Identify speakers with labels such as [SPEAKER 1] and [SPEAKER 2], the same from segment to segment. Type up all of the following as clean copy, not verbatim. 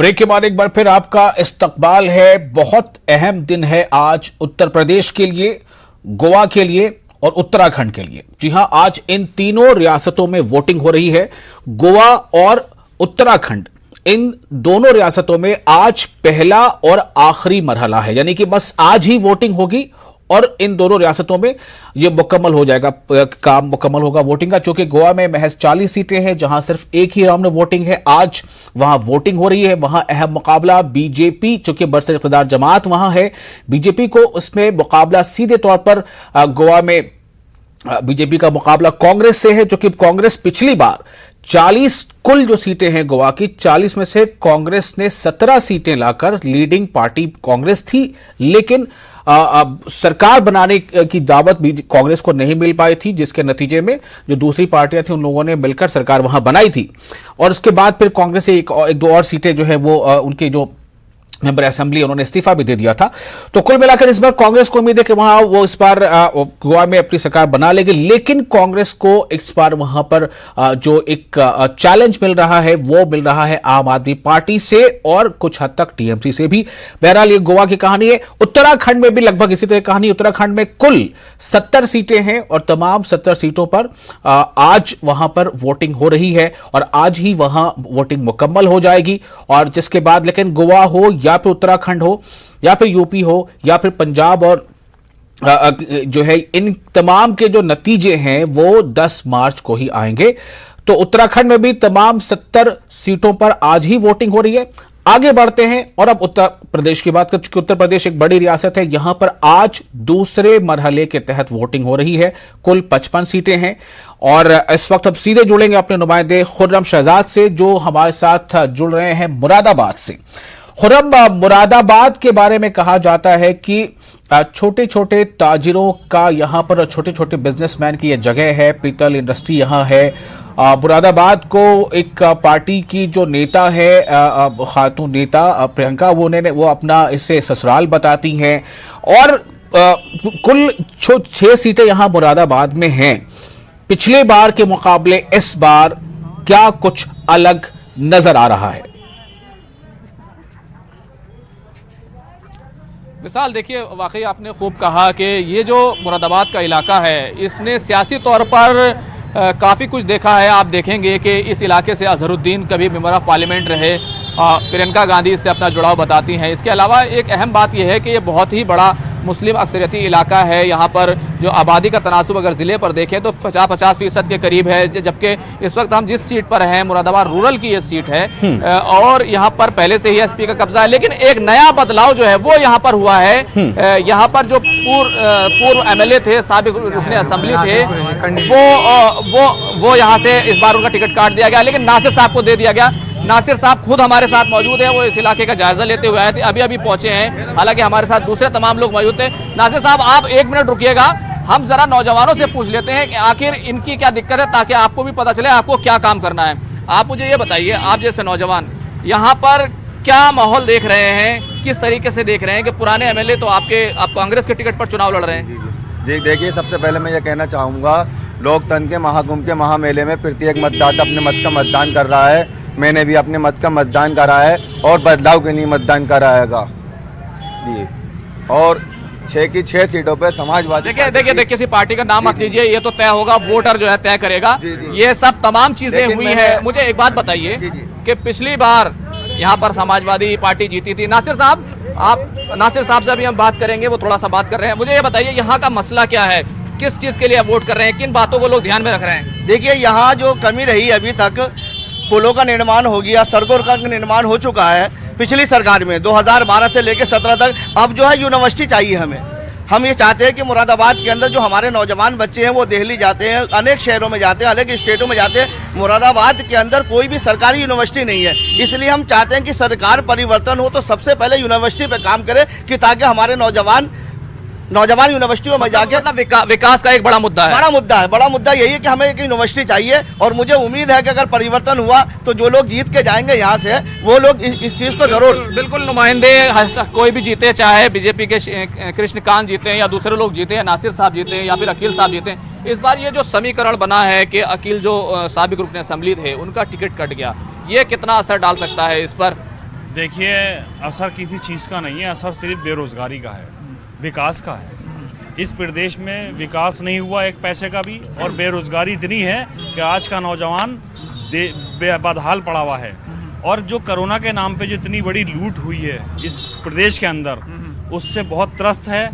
[SPEAKER 1] Break के बाद एक बार फिर आपका इस्तकबाल है। बहुत अहम दिन है आज उत्तर प्रदेश के लिए, गोवा के लिए और उत्तराखंड के लिए। जी हां, आज इन तीनों रियासतों में वोटिंग हो रही है। गोवा और उत्तराखंड, इन दोनों रियासतों में आज पहला और आखिरी मरहला है, यानी कि बस आज ही वोटिंग होगी और इन दोनों रियासतों में यह मुकम्मल हो जाएगा, काम मुकम्मल होगा वोटिंग का। चूंकि गोवा में महज 40 सीटें हैं जहां सिर्फ एक ही राउंड में वोटिंग है, आज वहां वोटिंग हो रही है। वहां अहम मुकाबला बीजेपी, चूंकि बरसर इक़्तिदार जमात वहां है, बीजेपी को उसमें मुकाबला सीधे तौर पर गोवा में बीजेपी का मुकाबला कांग्रेस से है। जो कि कांग्रेस पिछली बार 40 कुल जो सीटें हैं गोवा की, 40 में से कांग्रेस ने 17 सीटें लाकर लीडिंग पार्टी कांग्रेस थी, लेकिन सरकार बनाने की दावत भी कांग्रेस को नहीं मिल पाई थी, जिसके नतीजे में जो दूसरी पार्टियां थी उन लोगों ने मिलकर सरकार वहां बनाई थी। और उसके बाद फिर कांग्रेस से एक दो और सीटें जो है वो उनके जो मेंबर असेंबली, उन्होंने इस्तीफा भी दे दिया था। तो कुल मिलाकर इस बार कांग्रेस को उम्मीद है कि वहां वो इस बार गोवा में अपनी सरकार बना लेगी, लेकिन कांग्रेस को इस बार वहां पर जो एक चैलेंज मिल रहा है वो मिल रहा है आम आदमी पार्टी से और कुछ हद तक टीएमसी से भी। बहरहाल ये गोवा की कहानी है। उत्तराखंड में भी लगभग इसी तरह कहानी। उत्तराखंड में कुल 70 सीटें हैं और तमाम 70 सीटों पर आज वहां पर वोटिंग हो रही है और आज ही वहां वोटिंग मुकम्मल हो जाएगी। और जिसके बाद लेकिन गोवा हो या फिर उत्तराखंड हो या फिर यूपी हो या फिर पंजाब, और जो है इन तमाम के जो नतीजे हैं वो 10 मार्च को ही आएंगे। तो उत्तराखंड में भी तमाम 70 सीटों पर आज ही वोटिंग हो रही है। आगे बढ़ते हैं और अब उत्तर प्रदेश की बात करते हैं। उत्तर प्रदेश एक बड़ी रियासत है, यहां पर आज दूसरे मरहले के तहत वोटिंग हो रही है। कुल 55 सीटें हैं और इस वक्त अब सीधे जुड़ेंगे अपने नुमाइंदे खुर्रम शहजाद से, जो हमारे साथ जुड़ रहे हैं मुरादाबाद से। खुर्रम, मुरादाबाद के बारे में कहा जाता है कि छोटे छोटे ताजिरों का यहां पर, छोटे छोटे बिजनेसमैन की यह जगह है, पीतल इंडस्ट्री यहां है। मुरादाबाद को एक पार्टी की जो नेता है, खातून नेता प्रियंका, वो अपना इसे ससुराल बताती हैं और कुल 6 सीटें यहां मुरादाबाद में हैं। पिछले बार के मुकाबले इस बार क्या कुछ अलग नजर आ रहा है?
[SPEAKER 2] विशाल, देखिए, वाकई आपने खूब कहा कि ये जो मुरादाबाद का इलाका है इसने सियासी तौर पर काफ़ी कुछ देखा है। आप देखेंगे कि इस इलाके से अजहरुद्दीन कभी मेंबर ऑफ पार्लियामेंट रहे, प्रियंका गांधी इससे अपना जुड़ाव बताती हैं। इसके अलावा एक अहम बात यह है कि ये बहुत ही बड़ा मुस्लिम अक्सरियती इलाका है। यहाँ पर जो आबादी का तनासुब अगर ज़िले पर देखें तो 50% के करीब है, जबकि इस वक्त हम जिस सीट पर हैं मुरादाबाद रूरल की ये सीट है और यहाँ पर पहले से ही एसपी का कब्जा है। लेकिन एक नया बदलाव जो है वो यहाँ पर हुआ है। यहाँ पर जो पूर्व एमएलए थे, साबिक रुकने असेंबली थे, वो यहाँ से इस बार उनका टिकट काट दिया गया, लेकिन नासिर साहब को दे दिया गया। नासिर साहब खुद हमारे साथ मौजूद हैं, वो इस इलाके का जायजा लेते हुए आए थे, अभी पहुंचे हैं। हालांकि हमारे साथ दूसरे तमाम लोग मौजूद थे। नासिर साहब, आप 1 मिनट रुकिएगा, हम जरा नौजवानों से पूछ लेते हैं कि आखिर इनकी क्या दिक्कत है, ताकि आपको भी पता चले आपको क्या काम करना है। आप मुझे ये बताइए, आप जैसे नौजवान यहाँ पर क्या माहौल देख रहे हैं, किस तरीके से देख रहे हैं कि पुराने एमएलए तो आप कांग्रेस के टिकट पर चुनाव लड़ रहे हैं?
[SPEAKER 3] जी, देखिए, सबसे पहले मैं ये कहना चाहूँगा, लोकतंत्र के महाकुंभ के महामेले में प्रत्येक मतदाता अपने मत का मतदान कर रहा है। मैंने भी अपने मत का मतदान करा है और बदलाव के लिए मतदान कराएगा जी। और 6 की 6 सीटों पे समाजवादी,
[SPEAKER 2] देखिए किसी पार्टी का नाम मत लीजिए, ये तो तय होगा, वोटर जो है तय करेगा। ये सब तमाम चीजें हुई है। मुझे एक बात बताइए कि पिछली बार यहाँ पर समाजवादी पार्टी जीती थी। नासिर साहब से अभी हम बात करेंगे, वो थोड़ा सा बात कर रहे हैं। मुझे ये बताइए, यहाँ का मसला क्या है, किस चीज के लिए वोट कर रहे हैं, किन बातों को लोग ध्यान में रख रहे हैं?
[SPEAKER 4] देखिए, यहाँ जो कमी रही अभी तक, पुलों का निर्माण हो गया, सड़कों का निर्माण हो चुका है पिछली सरकार में 2012 से लेकर 17 तक। अब जो है यूनिवर्सिटी चाहिए हमें। हम ये चाहते हैं कि मुरादाबाद के अंदर जो हमारे नौजवान बच्चे हैं वो दिल्ली जाते हैं, अनेक शहरों में जाते हैं, अनेक स्टेटों में जाते हैं। मुरादाबाद के अंदर कोई भी सरकारी यूनिवर्सिटी नहीं है, इसलिए हम चाहते हैं कि सरकार परिवर्तन हो तो सबसे पहले यूनिवर्सिटी पे काम करे, कि ताकि हमारे नौजवान यूनिवर्सिटियों में जाके,
[SPEAKER 2] विकास का एक बड़ा मुद्दा है।
[SPEAKER 4] बड़ा मुद्दा यही है कि हमें एक यूनिवर्सिटी चाहिए। और मुझे उम्मीद है कि अगर परिवर्तन हुआ तो जो लोग जीत के जाएंगे यहाँ से, वो लोग इस चीज को जरूर,
[SPEAKER 2] बिल्कुल नुमाइंदे कोई भी जीते, चाहे बीजेपी के कृष्णकांत जीते हैं या दूसरे लोग जीते हैं, नासिर साहब जीते हैं या फिर अकील साहब जीते हैं, इस बार ये जो समीकरण बना है कि अकील जो साबिक रुकने असेंबली थे उनका टिकट कट गया, ये कितना असर डाल सकता है इस पर?
[SPEAKER 5] देखिए, असर किसी चीज़ का नहीं है, असर सिर्फ बेरोजगारी का है, विकास का है। इस प्रदेश में विकास नहीं हुआ एक पैसे का भी, और बेरोजगारी इतनी है कि आज का नौजवान बदहाल पड़ा हुआ है। और जो कोरोना के नाम पे जो इतनी बड़ी लूट हुई है इस प्रदेश के अंदर, उससे बहुत त्रस्त है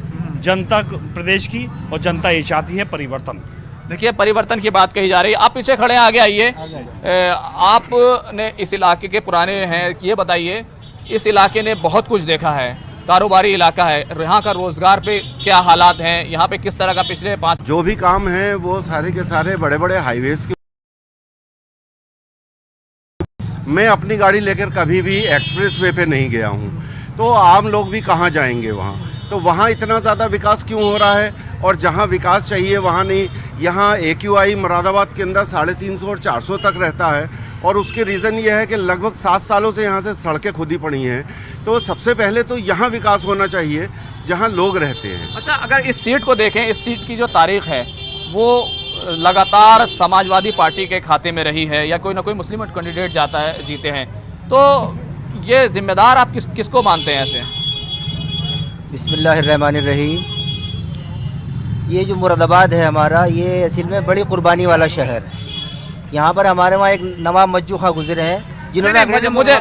[SPEAKER 5] जनता प्रदेश की, और जनता ये चाहती है परिवर्तन।
[SPEAKER 2] देखिए, परिवर्तन की बात कही जा रही है। आप पीछे खड़े हैं, आगे आइए। आपने इस इलाके के पुराने हैं, ये बताइए, इस इलाके ने बहुत कुछ देखा है, कारोबारी इलाका है, यहाँ का रोजगार पे क्या हालात हैं, यहाँ पे किस तरह का पिछले 5
[SPEAKER 6] जो भी काम है वो सारे के सारे बड़े बड़े हाईवेज के। मैं अपनी गाड़ी लेकर कभी भी एक्सप्रेस वे पे नहीं गया हूँ, तो आम लोग भी कहाँ जाएंगे वहाँ। तो वहाँ इतना ज़्यादा विकास क्यों हो रहा है, और जहाँ विकास चाहिए वहाँ नहीं। यहाँ AQI मुरादाबाद के अंदर 350 और 400 तक रहता है, और उसके रीज़न ये है कि लगभग 7 सालों से यहाँ से सड़कें खुदी पड़ी हैं। तो सबसे पहले तो यहाँ विकास होना चाहिए जहाँ लोग रहते हैं।
[SPEAKER 2] अच्छा, अगर इस सीट को देखें, इस सीट की जो तारीख है वो लगातार समाजवादी पार्टी के खाते में रही है, या कोई ना कोई मुस्लिम कैंडिडेट जाता है, जीते हैं, तो ये जिम्मेदार आप किसको मानते हैं ऐसे?
[SPEAKER 7] बिस्मिल्लाहिर्रहमानिर्रहीम। ये जो मुरादाबाद है हमारा, ये असल में बड़ी कुर्बानी वाला शहर है। यहाँ पर हमारे वहाँ एक नवाब मज्जू खां गुजरे हैं जिन्होंने
[SPEAKER 2] मुझे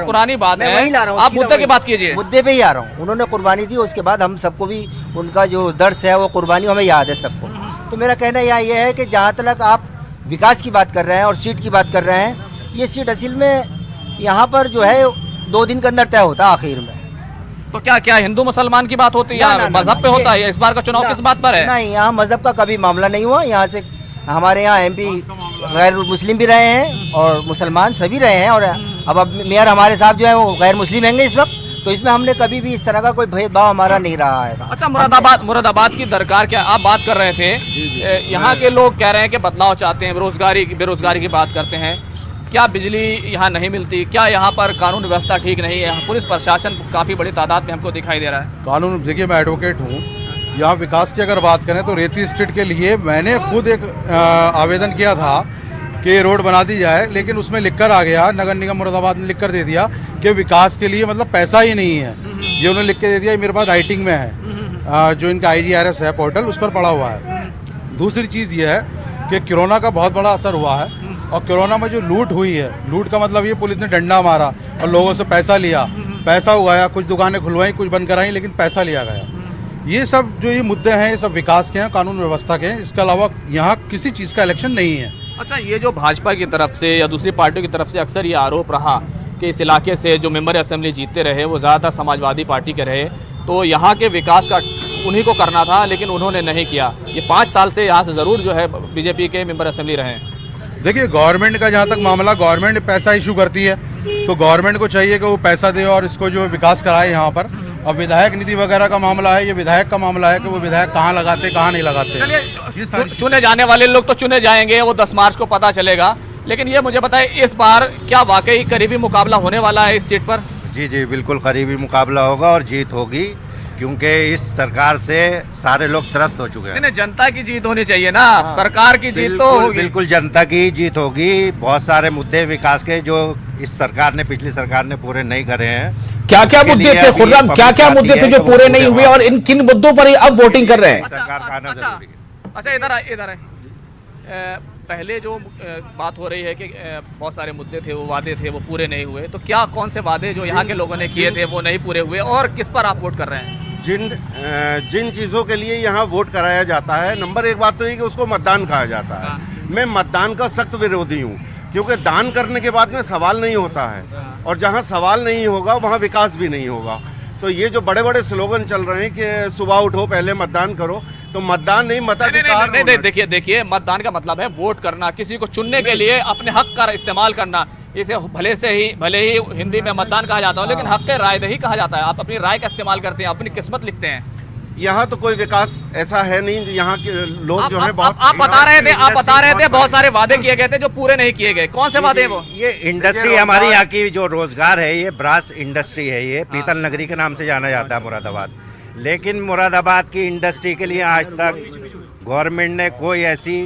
[SPEAKER 2] पुरानी बात है, आप मुद्दे की बात कीजिए।
[SPEAKER 7] मुद्दे पे ही आ रहा हूँ। उन्होंने कुर्बानी दी, उसके बाद हम सबको भी उनका जो दर्स है वो कुर्बानी हमें याद है सबको। तो मेरा कहना यहाँ ये है कि जहाँ तक आप विकास की बात कर रहे हैं और सीट की बात कर रहे हैं, ये सीट असल में यहाँ पर जो है 2 दिन के अंदर तय होता है आखिर में।
[SPEAKER 2] तो क्या हिंदू मुसलमान की बात होती है या मजहब पे होता है? इस बार का चुनाव किस बात पर है?
[SPEAKER 7] नहीं, यहाँ मजहब का कभी मामला नहीं हुआ। यहाँ से हमारे यहाँ MP गैर मुस्लिम भी रहे हैं और मुसलमान सभी रहे हैं, और अब मेयर हमारे साहब जो है वो गैर मुस्लिम होंगे इस वक्त। तो इसमें हमने कभी भी इस तरह का कोई भेदभाव हमारा नहीं रहा है।
[SPEAKER 2] अच्छा, मुरादाबाद की दरकार क्या आप बात कर रहे थे? यहाँ के लोग कह रहे हैं कि बदलाव चाहते हैं, बेरोजगारी की बात करते हैं। क्या बिजली यहाँ नहीं मिलती? क्या यहाँ पर कानून व्यवस्था ठीक नहीं है? पुलिस प्रशासन काफ़ी बड़ी तादाद में हमको दिखाई दे रहा है।
[SPEAKER 8] कानून, देखिए मैं एडवोकेट हूँ। यहाँ विकास की अगर बात करें तो रेती स्ट्रीट के लिए मैंने खुद एक आवेदन किया था कि रोड बना दी जाए, लेकिन उसमें लिखकर आ गया, नगर निगम मुरादाबाद ने लिखकर दे दिया कि विकास के लिए मतलब पैसा ही नहीं है। ये उन्होंने लिख के दे दिया, मेरे पास राइटिंग में है, जो इनका IGRS है पोर्टल, उस पर पड़ा हुआ है। दूसरी चीज़ ये है कि कोरोना का बहुत बड़ा असर हुआ है, और कोरोना में जो लूट हुई है, लूट का मतलब ये पुलिस ने डंडा मारा और लोगों से पैसा लिया, पैसा उगाया, कुछ दुकानें खुलवाई, कुछ बंद कराई, लेकिन पैसा लिया गया। ये सब जो ये मुद्दे हैं, ये सब विकास के हैं, कानून व्यवस्था के हैं। इसके अलावा यहाँ किसी चीज़ का इलेक्शन नहीं है।
[SPEAKER 2] अच्छा, ये जो भाजपा की तरफ से या दूसरी पार्टियों की तरफ से अक्सर ये आरोप रहा कि इस इलाके से जो मेंबर असेंबली जीतते रहे वो ज़्यादातर समाजवादी पार्टी के रहे, तो यहाँ के विकास का उन्हीं को करना था, लेकिन उन्होंने नहीं किया। ये 5 साल से यहाँ से ज़रूर जो है BJP के मेंबर असेंबली रहे।
[SPEAKER 8] देखिए, गवर्नमेंट का जहाँ तक मामला, गवर्नमेंट पैसा इशू करती है, तो गवर्नमेंट को चाहिए कि वो पैसा दे और इसको जो विकास कराए यहाँ पर। अब विधायक नीति वगैरह का मामला है, ये विधायक का मामला है कि वो विधायक कहाँ लगाते कहाँ नहीं लगाते।
[SPEAKER 2] चुने जाने वाले लोग तो चुने जाएंगे, वो 10 मार्च को पता चलेगा। लेकिन ये मुझे बताए, इस बार क्या वाकई करीबी मुकाबला होने वाला है इस सीट पर?
[SPEAKER 9] जी, बिल्कुल करीबी मुकाबला होगा और जीत होगी, क्योंकि इस सरकार से सारे लोग त्रस्त हो चुके हैं।
[SPEAKER 2] नहीं, जनता की जीत होनी चाहिए ना। सरकार की जीत तो होगी।
[SPEAKER 9] बिल्कुल जनता की जीत होगी। बहुत सारे मुद्दे विकास के जो इस सरकार ने, पिछली सरकार ने पूरे नहीं करे हैं।
[SPEAKER 1] क्या क्या मुद्दे थे खुर्रम, क्या क्या मुद्दे थे जो पूरे नहीं हुए, और इन किन मुद्दों पर अब वोटिंग कर रहे हैं?
[SPEAKER 9] सरकार का आना जरूरी है।
[SPEAKER 2] अच्छा, इधर है। पहले जो बात हो रही है कि बहुत सारे मुद्दे थे, वो वादे थे, वो पूरे नहीं हुए, तो क्या कौन से वादे जो यहाँ के लोगों ने किए थे वो नहीं पूरे हुए, और किस पर आप वोट कर रहे हैं?
[SPEAKER 6] जिन चीज़ों के लिए यहाँ वोट कराया जाता है, नंबर 1 बात तो ये कि उसको मतदान कहा जाता है। मैं मतदान का सख्त विरोधी हूँ, क्योंकि दान करने के बाद में सवाल नहीं होता है, और जहाँ सवाल नहीं होगा वहाँ विकास भी नहीं होगा। तो ये जो बड़े बड़े स्लोगन चल रहे हैं कि सुबह उठो पहले मतदान करो, तो मतदान नहीं, मताधिकार।
[SPEAKER 2] नहीं, देखिए, मतदान का मतलब है वोट करना, किसी को चुनने के लिए अपने हक का इस्तेमाल करना। इसे भले ही हिंदी में मतदान कहा जाता है, लेकिन हक के राय दही कहा जाता है। आप अपनी राय का इस्तेमाल करते हैं, अपनी किस्मत लिखते हैं।
[SPEAKER 6] यहाँ तो कोई विकास ऐसा है नहीं। यहाँ के लोग जो है बहुत,
[SPEAKER 2] आप बता रहे थे बहुत सारे वादे किए गए थे जो पूरे नहीं किए गए। कौन से वादे हैं वो?
[SPEAKER 9] ये इंडस्ट्री हमारी यहाँ की जो रोजगार है, ये ब्रास इंडस्ट्री है, ये पीतल नगरी के नाम से जाना जाता है मुरादाबाद। लेकिन मुरादाबाद की इंडस्ट्री के लिए आज तक गवर्नमेंट ने कोई ऐसी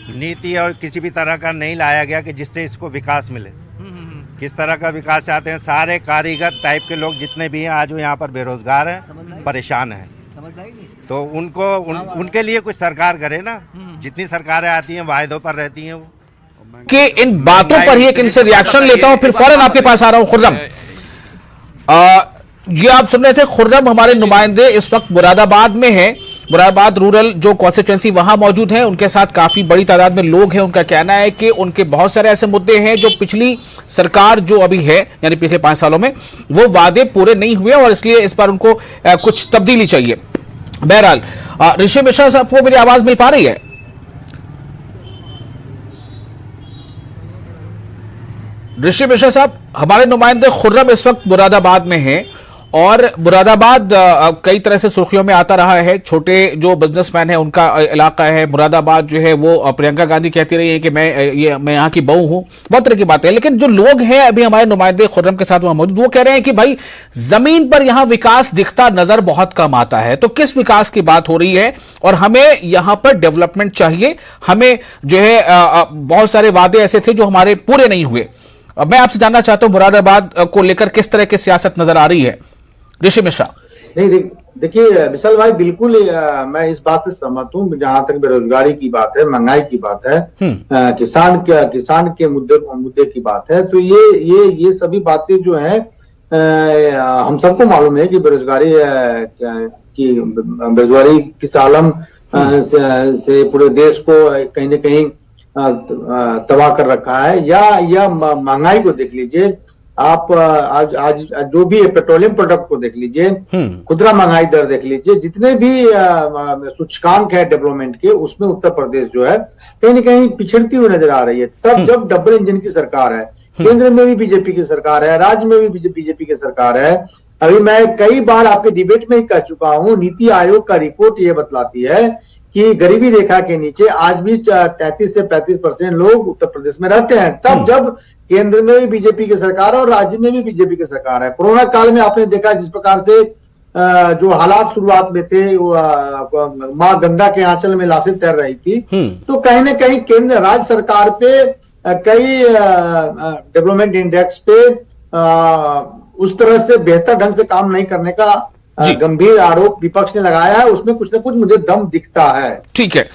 [SPEAKER 9] नीति और किसी भी तरह का नहीं लाया गया कि जिससे इसको विकास मिले। किस तरह का विकास चाहते हैं। सारे कारीगर टाइप के लोग जितने भी हैं आज वो यहाँ पर बेरोजगार हैं, परेशान हैं। तो उनके लिए कुछ सरकार करे ना। जितनी सरकारें आती हैं वायदों पर रहती हैं वो।
[SPEAKER 1] कि इन बातों पर ही एक इनसे रिएक्शन लेता हूं, फिर फौरन आपके पास आ रहा हूं। खुर्रम, ये आप सुन रहे थे, खुर्रम हमारे नुमाइंदे इस वक्त मुरादाबाद में हैं। मुरादाबाद रूरल जो कॉन्स्टिट्यूएंसी वहां मौजूद है, उनके साथ काफी बड़ी तादाद में लोग हैं। उनका कहना है कि उनके बहुत सारे ऐसे मुद्दे हैं जो पिछली सरकार जो अभी है, यानी पिछले 5 सालों में, वो वादे पूरे नहीं हुए और इसलिए इस बार उनको कुछ तब्दीली चाहिए। बहरहाल, ऋषि मिश्रा साहब को मेरी आवाज मिल पा रही है? ऋषि मिश्रा साहब, हमारे नुमाइंदे खुर्रम इस वक्त मुरादाबाद में हैं और मुरादाबाद कई तरह से सुर्खियों में आता रहा है। छोटे जो बिजनेसमैन है उनका इलाका है मुरादाबाद, जो है वो प्रियंका गांधी कहती रही है कि मैं यहाँ की बहू हूं, बहुत तरह की बातें। लेकिन जो लोग हैं अभी हमारे नुमाइंदे खुर्रम के साथ वहां मौजूद, वो कह रहे हैं कि भाई जमीन पर यहां विकास दिखता नजर बहुत कम आता है। तो किस विकास की बात हो रही है? और हमें यहां पर डेवलपमेंट चाहिए। हमें जो है बहुत सारे वादे ऐसे थे जो हमारे पूरे नहीं हुए। मैं आपसे जानना चाहता हूं मुरादाबाद को लेकर किस तरह की सियासत नजर आ रही है? ऋषि मिश्रा।
[SPEAKER 10] नहीं, देखिए विशाल भाई, बिल्कुल मैं इस बात से सहमत हूँ। जहां तक बेरोजगारी की बात है, महंगाई की बात है, किसान के मुद्दे की बात है, तो ये सभी बातें जो हैं, हम सबको मालूम है कि बेरोजगारी किस आलम से पूरे देश को कहीं ना कहीं तबाह कर रखा है। या महंगाई को देख लीजिए आप, आज जो भी है, पेट्रोलियम प्रोडक्ट को देख लीजिए, खुदरा महंगाई दर देख लीजिए, जितने भी सूचकांक है डेवलपमेंट के, उसमें उत्तर प्रदेश जो है कहीं ना कहीं पिछड़ती हुई नजर आ रही है। तब जब डबल इंजन की सरकार है, केंद्र में भी बीजेपी की सरकार है, राज्य में भी बीजेपी की सरकार है। अभी मैं कई बार आपके डिबेट में ही कह चुका हूं, नीति आयोग का रिपोर्ट ये बतलाती है कि गरीबी रेखा के नीचे आज भी 33 से 35% लोग उत्तर प्रदेश में रहते हैं। तब जब केंद्र में भी बीजेपी की सरकार है और राज्य में भी बीजेपी की सरकार है। कोरोना काल में आपने देखा जिस प्रकार से जो हालात शुरुआत में थे, मां गंगा के आंचल में लाशें तैर रही थी, तो कहीं ना कहीं केंद्र राज्य सरकार पे कई डेवलपमेंट इंडेक्स पे उस तरह से बेहतर ढंग से काम नहीं करने का गंभीर आरोप विपक्ष ने लगाया है। उसमें कुछ ना कुछ मुझे दम दिखता है।
[SPEAKER 1] ठीक है।